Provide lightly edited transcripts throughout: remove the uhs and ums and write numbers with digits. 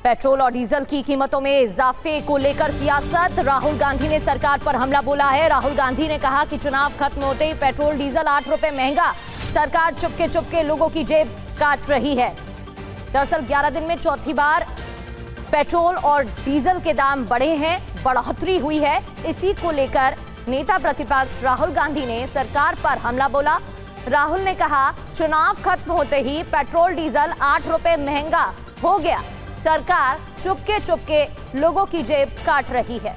Petrol और diesel की कीमतों में इजाफे को लेकर सियासत। राहुल गांधी ने सरकार पर हमला बोला है। राहुल गांधी ने कहा कि चुनाव खत्म होते ही पेट्रोल डीजल 8 रुपए महंगा, सरकार चुपके चुपके लोगों की जेब काट रही है। दरअसल 11 दिन में चौथी बार पेट्रोल और डीजल के दाम बढ़े हैं, बढ़ोतरी हुई है। इसी को लेकर नेता प्रतिपक्ष राहुल गांधी ने सरकार पर हमला बोला। राहुल ने कहा चुनाव खत्म होते ही पेट्रोल डीजल 8 रुपए महंगा हो गया, सरकार चुपके चुपके लोगों की जेब काट रही है।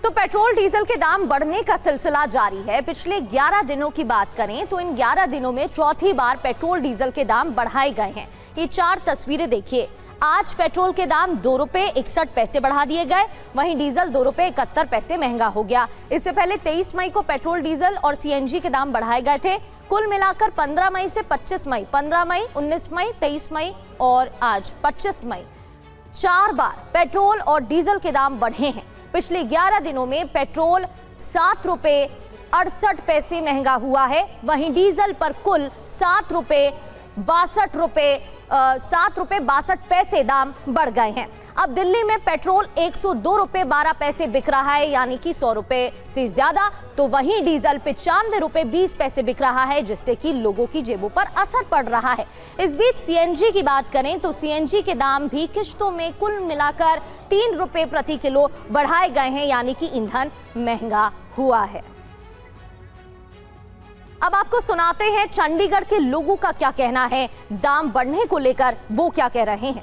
तो पेट्रोल डीजल के दाम बढ़ने का सिलसिला जारी है। पिछले 11 दिनों की बात करें तो इन 11 दिनों में चौथी बार पेट्रोल डीजल के दाम बढ़ाए गए हैं। ये 4 तस्वीरें देखिए। आज पेट्रोल के दाम 2 रुपए 61 पैसे बढ़ा दिए गए, वहीं डीजल 2 रुपए 71 पैसे महंगा हो गया। इससे पहले 23 मई को पेट्रोल डीजल और सीएनजी के दाम बढ़ाए गए थे। कुल मिलाकर 15 मई से 25 मई, 15 मई, 19 मई, 23 मई और आज 25 मई 4 बार पेट्रोल और डीजल के दाम बढ़े हैं। पिछले 11 दिनों में पेट्रोल 7 रुपए 68 पैसे महंगा हुआ है, वहीं डीजल पर कुल 7 रुपए 62 पैसे दाम बढ़ गए हैं। अब दिल्ली में पेट्रोल 102 रुपए 12 पैसे बिक रहा है, यानी कि 100 रुपए से ज्यादा। तो वहीं डीजल 95 रुपए 20 पैसे बिक रहा है, जिससे कि लोगों की जेबों पर असर पड़ रहा है। इस बीच सीएनजी की बात करें तो सीएनजी के दाम भी किश्तों में कुल मिलाकर 3 रुपए प्रति किलो बढ़ाए गए हैं, यानी कि ईंधन महंगा हुआ है। अब आपको सुनाते हैं चंडीगढ़ के लोगों का क्या कहना है, दाम बढ़ने को लेकर वो क्या कह रहे हैं।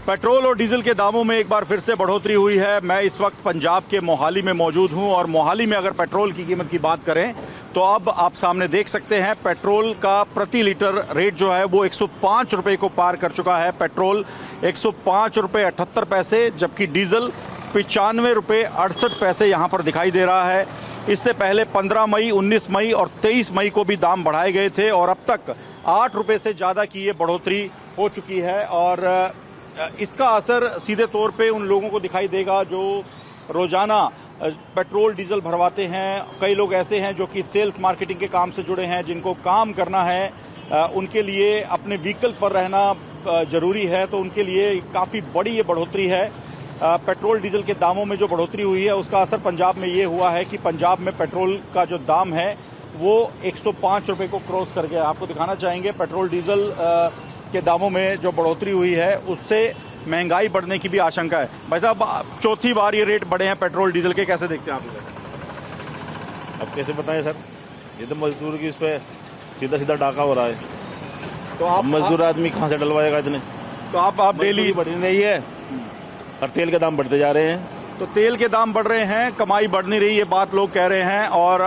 पेट्रोल और डीजल के दामों में एक बार फिर से बढ़ोतरी हुई है। मैं इस वक्त पंजाब के मोहाली में मौजूद हूं और मोहाली में अगर पेट्रोल की कीमत की बात करें तो अब आप सामने देख सकते हैं पेट्रोल का प्रति लीटर रेट जो है वो 105 रुपए को पार कर चुका है। पेट्रोल 105 रुपए 78 पैसे, जबकि डीजल 95 रुपए 68 पैसे यहाँ पर दिखाई दे रहा है। इससे पहले 15 मई, 19 मई और 23 मई को भी दाम बढ़ाए गए थे और अब तक 8 रुपए से ज़्यादा की ये बढ़ोतरी हो चुकी है। और इसका असर सीधे तौर पे उन लोगों को दिखाई देगा जो रोज़ाना पेट्रोल डीजल भरवाते हैं। कई लोग ऐसे हैं जो कि सेल्स मार्केटिंग के काम से जुड़े हैं, जिनको काम करना है, उनके लिए अपने व्हीकल पर रहना ज़रूरी है, तो उनके लिए काफ़ी बड़ी ये बढ़ोतरी है। पेट्रोल डीजल के दामों में जो बढ़ोतरी हुई है उसका असर पंजाब में ये हुआ है कि पंजाब में पेट्रोल का जो दाम है वो 105 रुपए को क्रॉस कर गया। आपको दिखाना चाहेंगे पेट्रोल डीजल के दामों में जो बढ़ोतरी हुई है उससे महंगाई बढ़ने की भी आशंका है। भाई साहब, चौथी बार ये रेट बढ़े हैं पेट्रोल डीजल के, कैसे देखते हैं आप इसे? अब कैसे बताएं सर, ये तो मजदूर की इस पर सीधा सीधा डाका हो रहा है। तो आप मजदूर आदमी कहाँ से डलवाएगा इतने? तो आप डेली बढ़ रही है और तेल के दाम बढ़ते जा रहे हैं। तो तेल के दाम बढ़ रहे हैं, कमाई बढ़ नहीं रही, ये बात लोग कह रहे हैं। और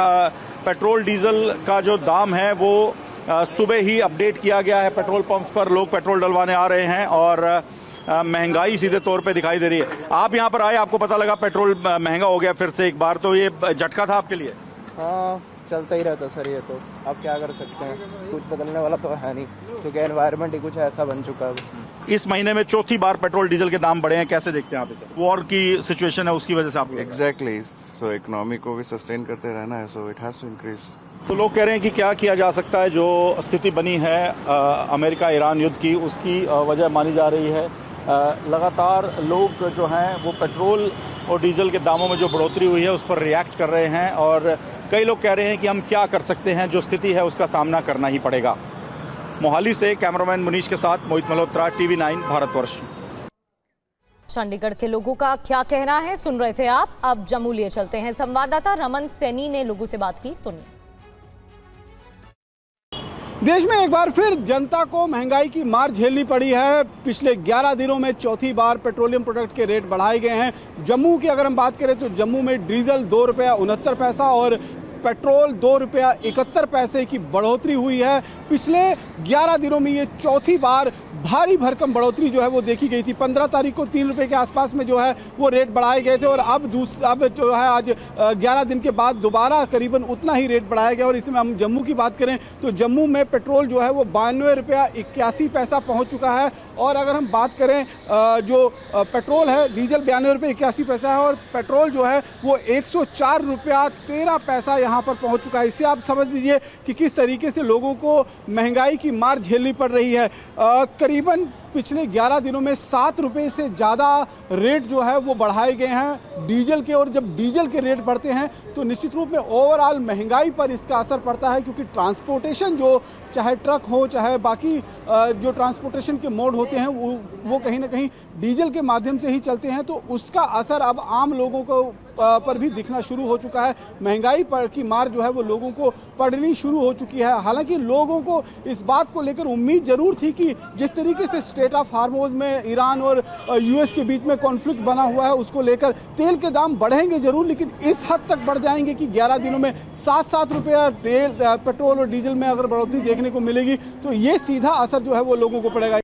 पेट्रोल डीजल का जो दाम है वो सुबह ही अपडेट किया गया है पेट्रोल पंप्स पर, लोग पेट्रोल डलवाने आ रहे हैं और महंगाई सीधे तौर पे दिखाई दे रही है। आप यहाँ पर आए, आपको पता लगा पेट्रोल महंगा हो गया फिर से एक बार, तो ये झटका था आपके लिए? हाँ, चलता ही रहता सर, ये तो आप क्या कर सकते हैं, कुछ बदलने वाला तो है नहीं, क्योंकि एनवायरनमेंट ही कुछ ऐसा बन चुका है। इस महीने में चौथी बार पेट्रोल डीजल के दाम बढ़े हैं, कैसे देखते हैं आप इसे? वॉर की सिचुएशन है उसकी वजह से आप? एग्जैक्टली, सो इकोनॉमी को भी सस्टेन करते रहना है, so it has to increase. तो लोग कह रहे हैं कि क्या किया जा सकता है, जो स्थिति बनी है अमेरिका ईरान युद्ध की, उसकी वजह मानी जा रही है। लगातार लोग जो हैं वो पेट्रोल और डीजल के दामों में जो बढ़ोतरी हुई है उस पर रिएक्ट कर रहे हैं और कई लोग कह रहे हैं कि हम क्या कर सकते हैं, जो स्थिति है उसका सामना करना ही पड़ेगा। मोहाली से कैमरामैन मुनीश के साथ मोहित मल्होत्रा, TV9 भारतवर्ष। चंडीगढ़ के लोगों का क्या कहना है सुन रहे थे आप। अब जम्मू लिए चलते हैं, संवाददाता रमन सैनी ने लोगों से बात की, सुनिए। देश में एक बार फिर जनता को महंगाई की मार झेलनी पड़ी है। पिछले 11 दिनों में चौथी बार पेट्रोलियम प्रोडक्ट के रेट बढ़ाए गए हैं। जम्मू की अगर हम बात करें तो जम्मू में डीजल 2 रुपया 69 पैसा और पेट्रोल 2 रुपया 71 पैसे की बढ़ोतरी हुई है। पिछले 11 दिनों में ये चौथी बार भारी भरकम बढ़ोतरी जो है वो देखी गई थी। 15 तारीख को 3 रुपये के आसपास में जो है वो रेट बढ़ाए गए थे और अब जो है आज 11 दिन के बाद दोबारा करीबन उतना ही रेट बढ़ाया गया। और इसमें हम जम्मू की बात करें तो जम्मू में पेट्रोल जो है वो 92 रुपया 81 पैसा पहुँच चुका है। और अगर हम बात करें जो पेट्रोल है, डीजल 92 रुपये 81 पैसा है और पेट्रोल जो है वो 104 रुपया 13 पैसा यहाँ यहाँ पर पहुँच चुका है। इससे आप समझ लीजिए कि किस तरीके से लोगों को महंगाई की मार झेलनी पड़ रही है। करीबन पिछले 11 दिनों में 7 रुपये से ज़्यादा रेट जो है वो बढ़ाए गए हैं डीजल के, और जब डीजल के रेट बढ़ते हैं तो निश्चित रूप में ओवरऑल महंगाई पर इसका असर पड़ता है, क्योंकि ट्रांसपोर्टेशन जो चाहे ट्रक हो चाहे बाकी जो ट्रांसपोर्टेशन के मोड होते हैं वो कहीं ना कहीं डीजल के माध्यम से ही चलते हैं, तो उसका असर अब आम लोगों को पर भी दिखना शुरू हो चुका है। महंगाई पर की मार जो है वो लोगों को पड़नी शुरू हो चुकी है। हालांकि लोगों को इस बात को लेकर उम्मीद जरूर थी कि जिस तरीके से स्ट्रेट ऑफ हार्मोज में ईरान और यूएस के बीच में कॉन्फ्लिक्ट बना हुआ है उसको लेकर तेल के दाम बढ़ेंगे जरूर, लेकिन इस हद तक बढ़ जाएंगे कि 11 दिनों में 7-7 रुपया पेट्रोल और डीजल में अगर बढ़ोतरी देखने को मिलेगी तो ये सीधा असर जो है वो लोगों को पड़ेगा।